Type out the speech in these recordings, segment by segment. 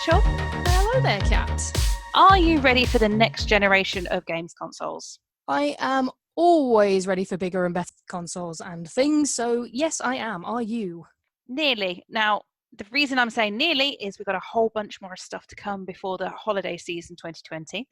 Rachel. Hello there, Kat. Are you ready for the next generation of games consoles? I am always ready for bigger and better consoles and things, so yes, I am. Are you? Nearly. Now, the reason I'm saying nearly is we've got a whole bunch more stuff to come before the holiday season 2020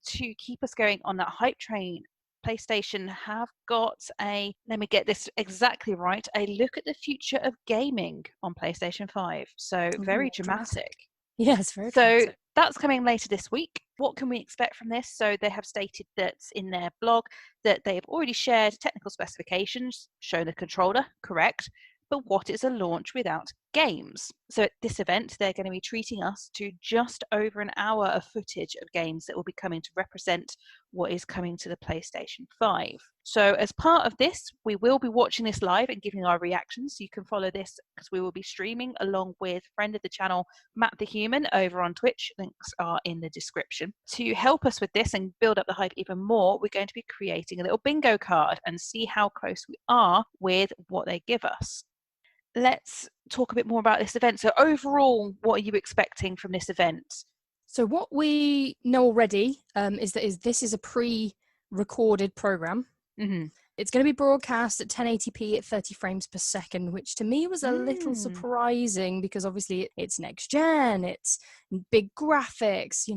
to keep us going on that hype train. PlayStation have got let me get this exactly right, a look at the future of gaming on PlayStation 5. So very Ooh, dramatic. Yes, very So dramatic. that's coming later this week. What can we expect from this? So they have stated that in their blog that they have already shared technical specifications, shown the controller, correct, but what is a launch without games? So at this event, they're going to be treating us to just over an hour of footage of games that will be coming to represent what is coming to the PlayStation 5. So as part of this, we will be watching this live and giving our reactions. You can follow this because we will be streaming along with friend of the channel, Matt the Human, over on Twitch. Links are in the description. To help us with this and build up the hype even more, we're going to be creating a little bingo card and see how close we are with what they give us. Let's talk a bit more about this event. So overall, what are you expecting from this event? So what we know already is that this is a pre-recorded program. Mm-hmm. It's going to be broadcast at 1080p at 30 frames per second, which to me was a little surprising because obviously it's next gen, it's big graphics,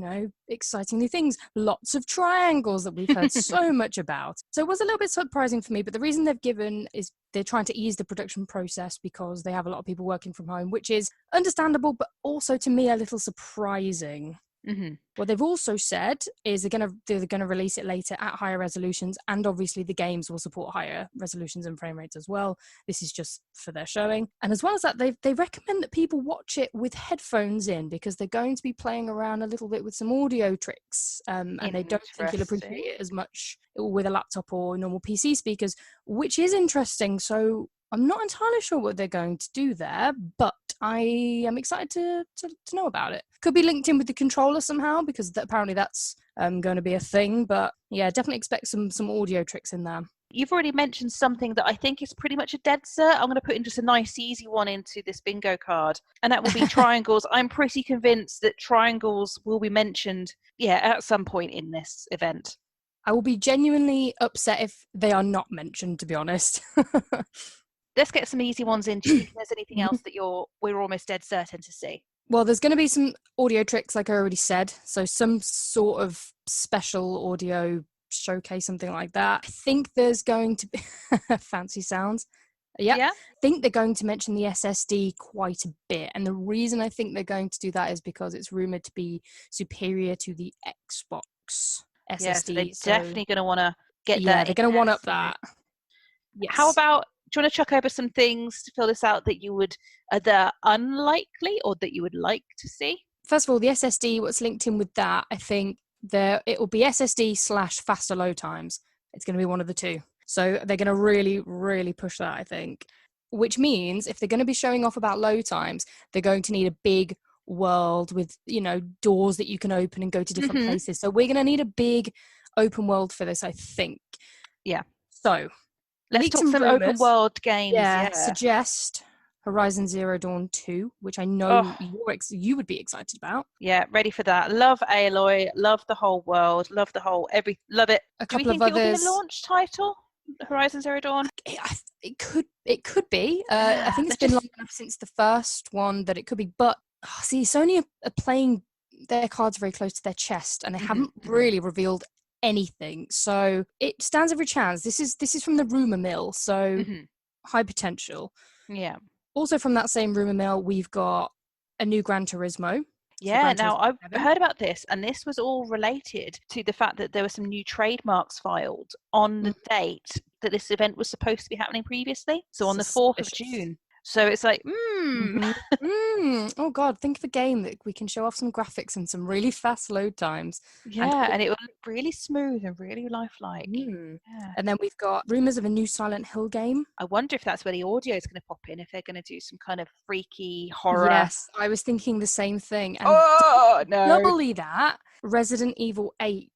exciting new things, lots of triangles that we've heard so much about. So it was a little bit surprising for me, but the reason they've given is they're trying to ease the production process because they have a lot of people working from home, which is understandable, but also to me a little surprising. Mm-hmm. What they've also said is they're going to release it later at higher resolutions, and obviously the games will support higher resolutions and frame rates as well. This is just for their showing. And as well as that, they recommend that people watch it with headphones in because they're going to be playing around a little bit with some audio tricks, and they don't think you'll appreciate it as much with a laptop or normal PC speakers, which is interesting. So I'm not entirely sure what they're going to do there, but I am excited to know about it. Could be linked in with the controller somehow because apparently that's going to be a thing. But yeah, definitely expect some audio tricks in there. You've already mentioned something that I think is pretty much a dead cert. I'm going to put in just a nice, easy one into this bingo card, and that will be triangles. I'm pretty convinced that triangles will be mentioned, at some point in this event. I will be genuinely upset if they are not mentioned, to be honest. Let's get some easy ones in. Do you think there's anything else that we're almost dead certain to see? Well, there's going to be some audio tricks, like I already said. So some sort of special audio showcase, something like that. I think there's going to be fancy sounds. Yeah. I think they're going to mention the SSD quite a bit. And the reason I think they're going to do that is because it's rumored to be superior to the Xbox SSD. Yeah, so they're definitely going to want to get that. Yeah, they're going to one up that. Yes. How about, do you want to chuck over some things to fill this out that you would either unlikely or that you would like to see? First of all, the SSD, what's linked in with that, I think it will be SSD/faster load times. It's going to be one of the two. So they're going to really, really push that, I think. Which means if they're going to be showing off about load times, they're going to need a big world with, doors that you can open and go to different places. So we're going to need a big open world for this, I think. Yeah. So let's talk some open world games. Yeah. Suggest Horizon Zero Dawn 2, which I know you would be excited about. Yeah, ready for that. Love Aloy, love the whole world, love love it. Do we think it will be the launch title? Horizon Zero Dawn? It could be. I think it's been long enough since the first one that it could be. But see, Sony are playing their cards very close to their chest, and they haven't really revealed anything. So it stands every chance. This is from the rumor mill, so high potential. Yeah. Also from that same rumor mill, we've got a new Gran Turismo. Yeah, now I've heard about this, and this was all related to the fact that there were some new trademarks filed on the date that this event was supposed to be happening previously. So on the 4th of June. So it's like, oh God, think of a game that we can show off some graphics and some really fast load times. Yeah, and it will look really smooth and really lifelike. Yeah. And then we've got rumours of a new Silent Hill game. I wonder if that's where the audio is going to pop in, if they're going to do some kind of freaky horror. Yes, I was thinking the same thing. And no. doubly that, Resident Evil 8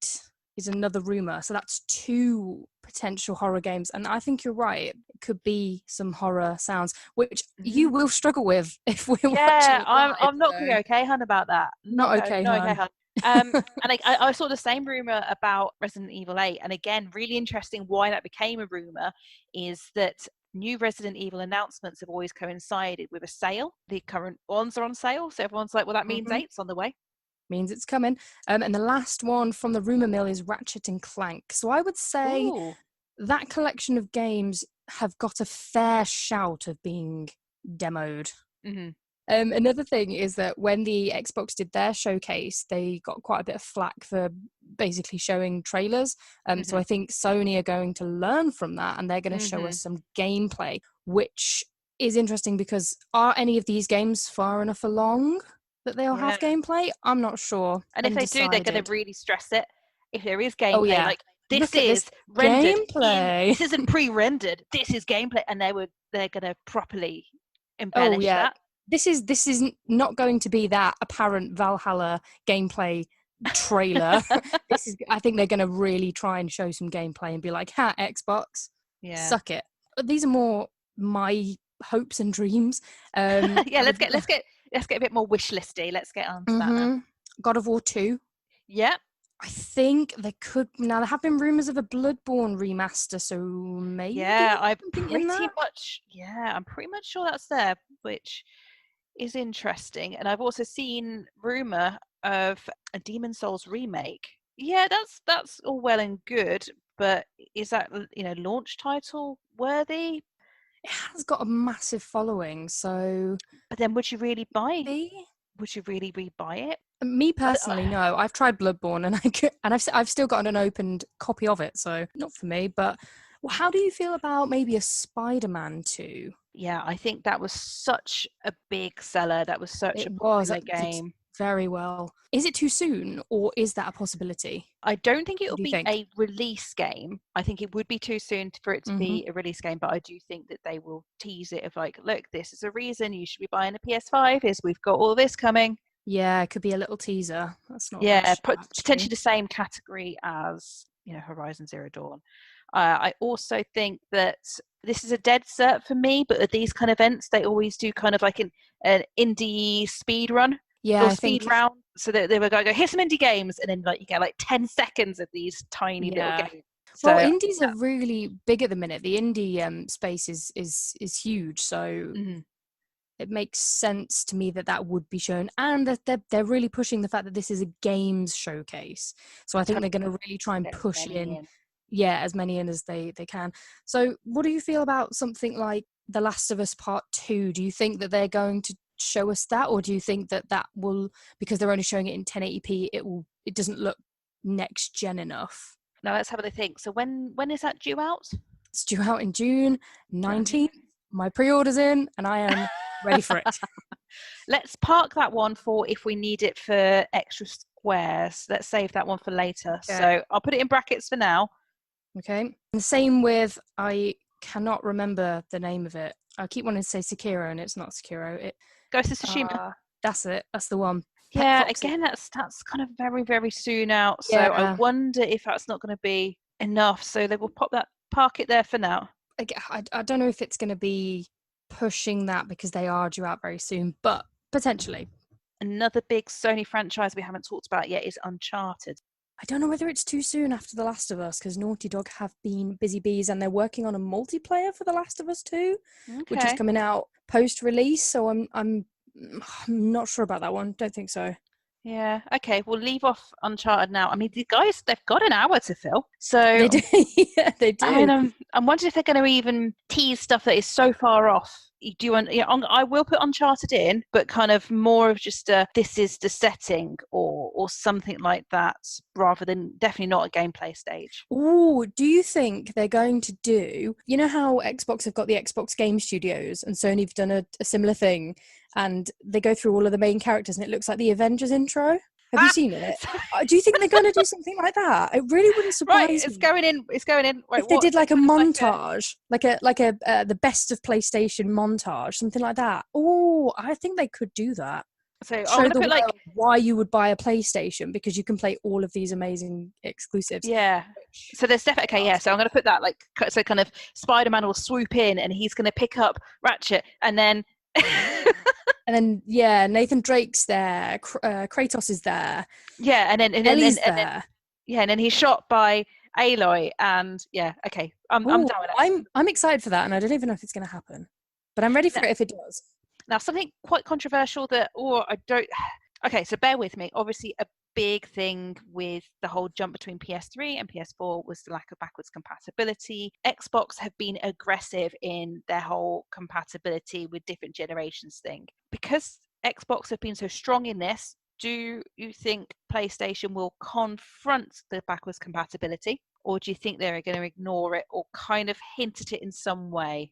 is another rumor. So that's 2 potential horror games. And I think you're right. It could be some horror sounds, which you Mhm. will struggle with if we're watching Yeah, it live. I'm not gonna So be okay, hun, about that. not okay, Not okay, hon. hun. And I saw the same rumor about Resident Evil 8, and again, really interesting why that became a rumor is that new Resident Evil announcements have always coincided with a sale. The current ones are on sale, so everyone's like, well, that means Mhm. eight's on the way. Means it's coming. And the last one from the rumor mill is Ratchet and Clank. So I would say Ooh. that collection of games have got a fair shout of being demoed. Hmm. Another thing is that when the Xbox did their showcase, they got quite a bit of flack for basically showing trailers. So Hmm. I think Sony are going to learn from that and they're going to show Hmm. us some gameplay, which is interesting because are any of these games far enough along that they'll Yeah. have gameplay? I'm not sure. And if they do, they're going to Undecided. really stress it. If there is Oh, gameplay, yeah. like this Look at this is rendered in, gameplay. this isn't pre-rendered. This is gameplay, and they're going to properly Oh, embellish yeah. that. This is not going to be that apparent Valhalla gameplay trailer. This is, I think they're going to really try and show some gameplay and be like, "Ha, Xbox, Yeah. suck it." But these are more my hopes and dreams. Um, Yeah, I would, let's get a bit more wish listy. Let's get on to that now. Mhm. God of War 2. Yeah. I think they could now. There have been rumors of a Bloodborne remaster, so Yeah, maybe I something in pretty that. much yeah, I'm pretty much sure that's there, which is interesting. And I've also seen rumor of a Demon Souls remake. Yeah, that's all well and good, but is that, launch title worthy? It has got a massive following, so But then maybe. would you really rebuy it? Me I, personally, I- no. I've tried Bloodborne, and I've still got an unopened copy of it, so not for me. But well, how do you feel about maybe a Spider-Man 2? yeah, I think that was such a big seller. That was such It a was popular that did game. very well. Is it too soon, or is that a possibility? I don't think it What will do you be think? a release game. I think it would be too soon for it to Hmm. be a release game, but I do think that they will tease it of like, look, this is a reason you should be buying a PS5 is we've got all this coming. Yeah, it could be a little teaser. That's not a bad Yeah, shout, potentially actually. the same category as, Horizon Zero Dawn. I also think that this is a dead cert for me, but at these kind of events, they always do kind of like an indie speed run Yeah, or I speed think. round. So that they were going to go, here's some indie games, and then like you get like 10 seconds of these tiny little Yeah. games. Well, So indies are really big at the minute. The indie space is huge, so mhm, it makes sense to me that that would be shown, and that they're really pushing the fact that this is a games showcase. So I think they're going to really try and get as push many in, in. yeah, as many in as they can. So what do you feel about something like The Last of Us Part 2? Do you think that they're going to show us that, or do you think that that will, because they're only showing it in 1080p, it doesn't look next gen enough? Now let's have a think. So when is that due out? It's due out in June 19th. My pre-order's in, and I am ready for it. Let's park that one for if we need it for extra squares. Let's save that one for later. Okay. So I'll put it in brackets for now. Okay. And the same with, I cannot remember the name of it. I keep wanting to say Sekiro, and it's not Sekiro. Ghost of Tsushima. That's it. That's the one. Pet Yeah, Foxy. again, that's kind of very, very soon out. So I Yeah. wonder if that's not going to be enough. So they will park it there for now. I don't know if it's going to be pushing that because they are due out very soon, but potentially. Another big Sony franchise we haven't talked about yet is Uncharted. I don't know whether it's too soon after The Last of Us because Naughty Dog have been busy bees and they're working on a multiplayer for The Last of Us 2, which is Okay. coming out post-release. So I'm not sure about that one. Don't think so. Yeah. Okay. We'll leave off Uncharted now. I mean, the guys, they've got an hour to fill. They do. So Yeah, they I mean, do. I'm wondering if they're going to even tease stuff that is so far off. You do, I will put Uncharted in, but kind of more of just this is the setting or something like that, rather than definitely not a gameplay stage. Ooh, do you think they're going to do, you know how Xbox have got the Xbox Game Studios and Sony have done a similar thing and they go through all of the main characters and it looks like the Avengers intro? Have you Ah, seen it? Do you think they're going to do something like that? It really wouldn't right, surprise it's me going in. It's going in. Right, if they what? did So like a kind of like a montage, like a the best of PlayStation montage, something like that. Oh, I think they could do that. So I'm show going to the put like, world why you would buy a PlayStation, because you can play all of these amazing exclusives. yeah. Which So there's definitely, they okay, are yeah. So I'm still. going to put that like, so kind of Spider-Man will swoop in and he's going to pick up Ratchet and then. And then yeah, Nathan Drake's there, Kratos is there, Yeah, and then Ellie's there. yeah, and then he's shot by Aloy, and yeah, okay, I'm Oh, down with that. I'm excited for that, and I don't even know if it's going to happen, but I'm ready for Now, it if it does. now something quite controversial that, or I don't. Okay, so bear with me. Obviously, a big thing with the whole jump between PS3 and PS4 was the lack of backwards compatibility. Xbox have been aggressive in their whole compatibility with different generations thing. Because Xbox have been so strong in this, do you think PlayStation will confront the backwards compatibility, or do you think they're going to ignore it or kind of hint at it in some way?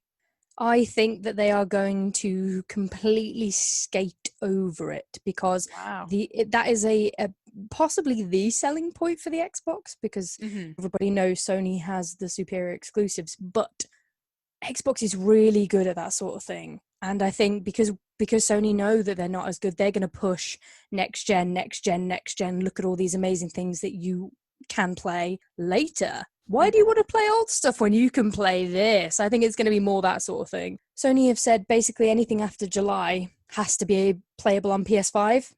I think that they are going to completely skate over it, because Wow. that is a possibly the selling point for the Xbox, because Mm-hmm. everybody knows Sony has the superior exclusives, but Xbox is really good at that sort of thing. And I think because Sony know that they're not as good, they're going to push next gen, next gen, next gen. Look at all these amazing things that you can play later. Why do you want to play old stuff when you can play this? I think it's going to be more that sort of thing. Sony have said basically anything after July has to be playable on PS5.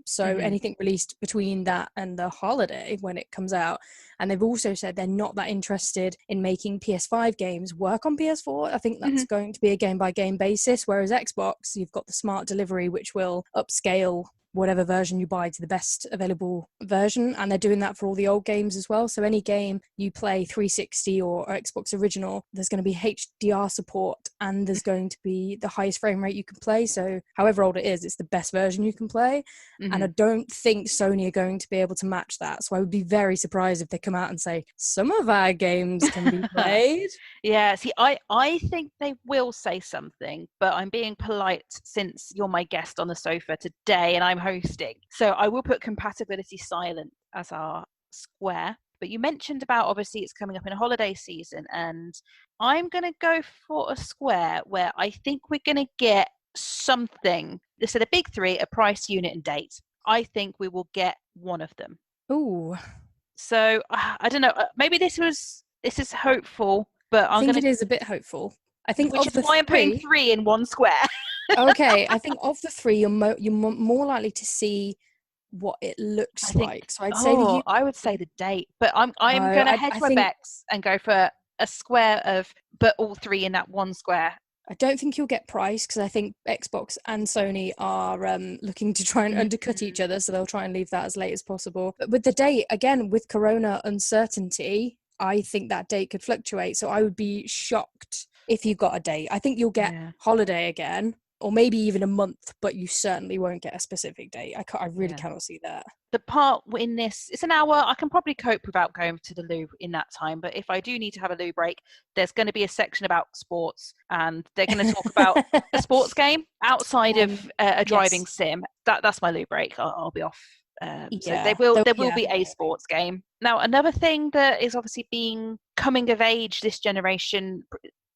So Mm-hmm. anything released between that and the holiday when it comes out. And they've also said they're not that interested in making PS5 games work on PS4. I think Mm-hmm. that's going to be a game by game basis. Whereas Xbox, you've got the smart delivery, which will upscale whatever version you buy to the best available version, and they're doing that for all the old games as well. So any game you play 360 or Xbox original, there's going to be HDR support, and there's going to be the highest frame rate you can play. So however old it is, it's the best version you can play. And I Mm-hmm. don't think Sony are going to be able to match that. So I would be very surprised if they come out and say some of our games can be played. Yeah, see, I think they will say something, but I'm being polite since you're my guest on the sofa today and I'm hosting. So I will put compatibility silent as our square. But you mentioned about obviously it's coming up in a holiday season, and I'm going to go for a square where I think we're going to get something. So the big three are price, unit, and date. I think we will get one of them. Ooh, So I don't know. Maybe this is hopeful, but I I'm think gonna, it is a bit hopeful. I think which of is the why I'm putting three, three in one square. okay, I think of the three, you're more likely to see what it I looks think. like. So I'd say the Oh, unit. I would say the date, but No, I'm gonna hedge I my think bets and go for a square of, but all three in that one square. I don't think you'll get price, because I think Xbox and Sony are looking to try and undercut each Mm. other, so they'll try and leave that as late as possible. But with the date, again, with Corona uncertainty, I think that date could fluctuate. So I would be shocked if you got a date. I think you'll get Yeah, holiday again, or maybe even a month, but you certainly won't get a specific date. I really yeah. cannot see that. The part in this, it's an hour. I can probably cope without going to the loo in that time. But if I do need to have a loo break, there's going to be a section about sports, and they're going to talk about a sports game outside of a driving Yes. sim. That's my loo break. I'll be off. So Yeah. there will Yeah. be a sports game. Now another thing that is obviously being coming of age this generation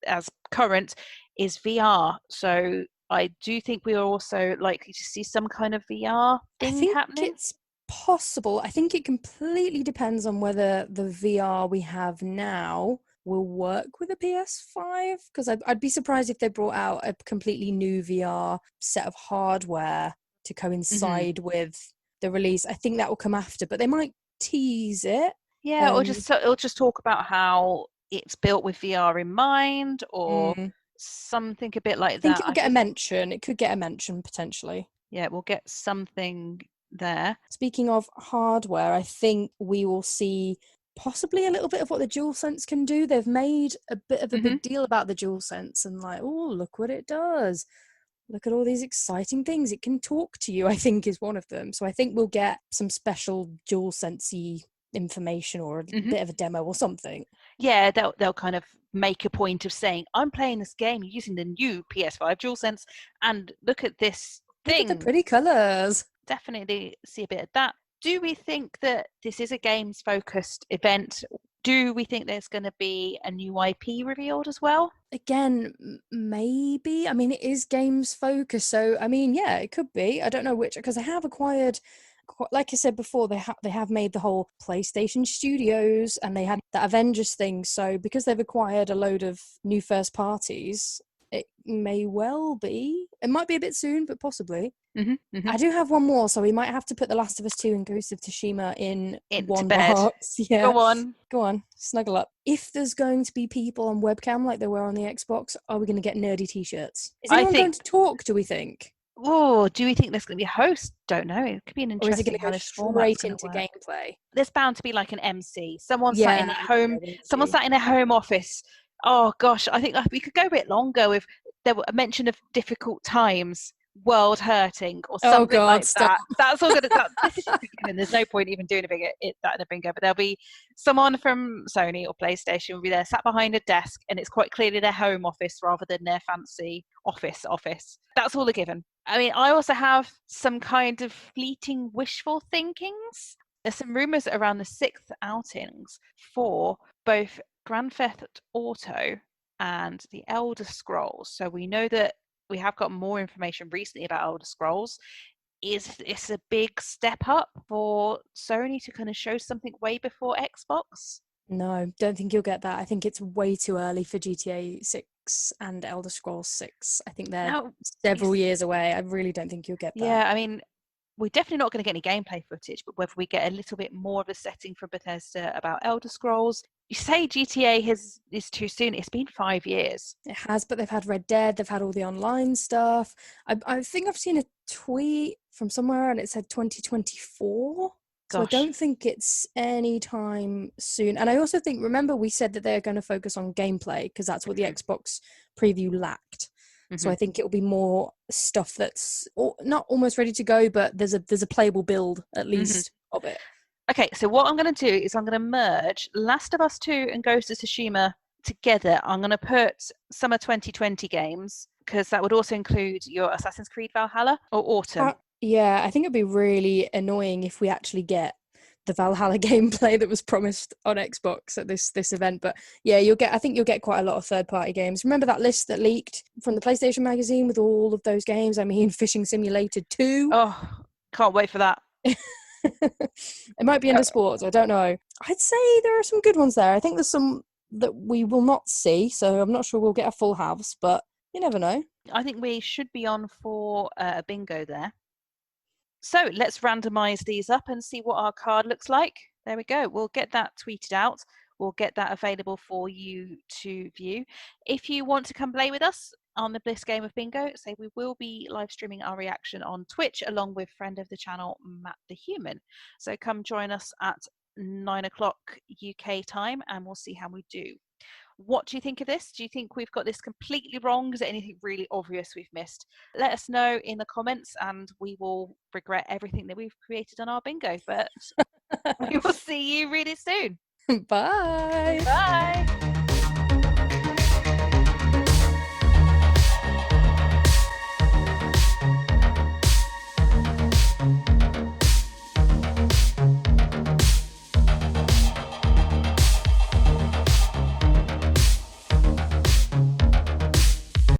as current is VR. So I do think we are also likely to see some kind of VR I thing think happening. it's possible. I think it completely depends on whether the VR we have now will work with a PS5. Because I'd be surprised if they brought out a completely new VR set of hardware to Mm-hmm. coincide with the release. I think that will come after, but they might tease it. Yeah, or Um, just it'll just talk about how it's built with VR in mind, or mm, something a bit I like think that. it will get a mention. It could get a mention potentially. Yeah, we'll get something there. Speaking of hardware, I think we will see possibly a little bit of what the DualSense can do. They've made a bit of a Hmm. big deal about the DualSense and like, oh, look what it does. Look at all these exciting things. It can talk to you, I think is one of them. So I think we'll get some special DualSense-y information or a Hmm. bit of a demo or something. Yeah, they'll kind of make a point of saying, "I'm playing this game using the new PS5 DualSense, and look at this Look at the thing." pretty colours. Definitely see a bit of that. Do we think that this is a games focused event? Do we think there's going to be a new IP revealed as well? Again, maybe. I mean, it is games focused, so I mean, yeah, it could be. I don't know which, because they have acquired, like I said before, they have made the whole PlayStation Studios, and they had the Avengers thing. So because they've acquired a load of new first parties, it may well be. It might be a bit soon, but possibly. I do have one more, so we might have to put The Last of Us 2 and Ghost of Tsushima in Into one bed. box. Yeah. Go on. Go on, snuggle up. If there's going to be people on webcam like there were on the Xbox, are we going to get nerdy t-shirts? Is I anyone going think. to talk, do we think? Oh, do we think there's going to be a host? Don't know. It could be an Or is it going interesting to how go this format's straight going to into work. gameplay? There's bound to be like an MC. Someone sat in Yeah, their home. we need to Someone see. sat in their home office. Oh gosh, I think we could go a bit longer with there were a mention of difficult times, world hurting, or Oh something God, like stop. that. That's all gonna. This is just beginning. There's no point even doing that in a bingo. But there'll be someone from Sony or PlayStation will be there, sat behind a desk, and it's quite clearly their home office rather than their fancy office. That's all they're given. I mean, I also have some kind of fleeting wishful thinkings. There's some rumours around the sixth outings for both Grand Theft Auto and the Elder Scrolls. So we know that we have got more information recently about Elder Scrolls. It's a big step up for Sony to kind of show something way before Xbox? No, don't think you'll get that. I think it's way too early for GTA 6 and Elder Scrolls 6. I think they're No, several years away. I really don't think you'll get that. yeah, I mean, we're definitely not going to get any gameplay footage, but whether we get a little bit more of a setting from Bethesda about Elder Scrolls. You say GTA is too soon. It's been 5 years. It has, but they've had Red Dead, they've had all the online stuff. I think I've seen a tweet from somewhere and it said 2024. So I Gosh. don't think it's any time soon. And I also think, remember, we said that they're going to focus on gameplay because that's what the Xbox preview lacked. So I think it will be more stuff that's not almost ready to go, but there's a playable build at least of it. Okay, so what I'm going to do is I'm going to merge Last of Us 2 and Ghost of Tsushima together. I'm going to put summer 2020 games because that would also include your Assassin's Creed Valhalla or Autumn. Yeah, I think it'd be really annoying if we actually get the Valhalla gameplay that was promised on Xbox at this event. But yeah, I think you'll get quite a lot of third-party games. Remember that list that leaked from the PlayStation magazine with all of those games? I mean, Fishing Simulator 2. Oh, can't wait for that. It might be into sports, I don't know. I'd say there are some good ones there. I think there's some that we will not see, so I'm not sure we'll get a full house, but you never know. I think we should be on for a bingo there. So let's randomize these up and see what our card looks like. There we go. We'll get that tweeted out. We'll get that available for you to view. If you want to come play with us on the Bliss Game of Bingo, say we will be live streaming our reaction on Twitch along with friend of the channel, Matt the Human. So come join us at 9 o'clock UK time and we'll see how we do. What do you think of this? Do you think we've got this completely wrong? Is there anything really obvious we've missed? Let us know in the comments and we will regret everything that we've created on our bingo. But we will see you really soon. Bye. Bye.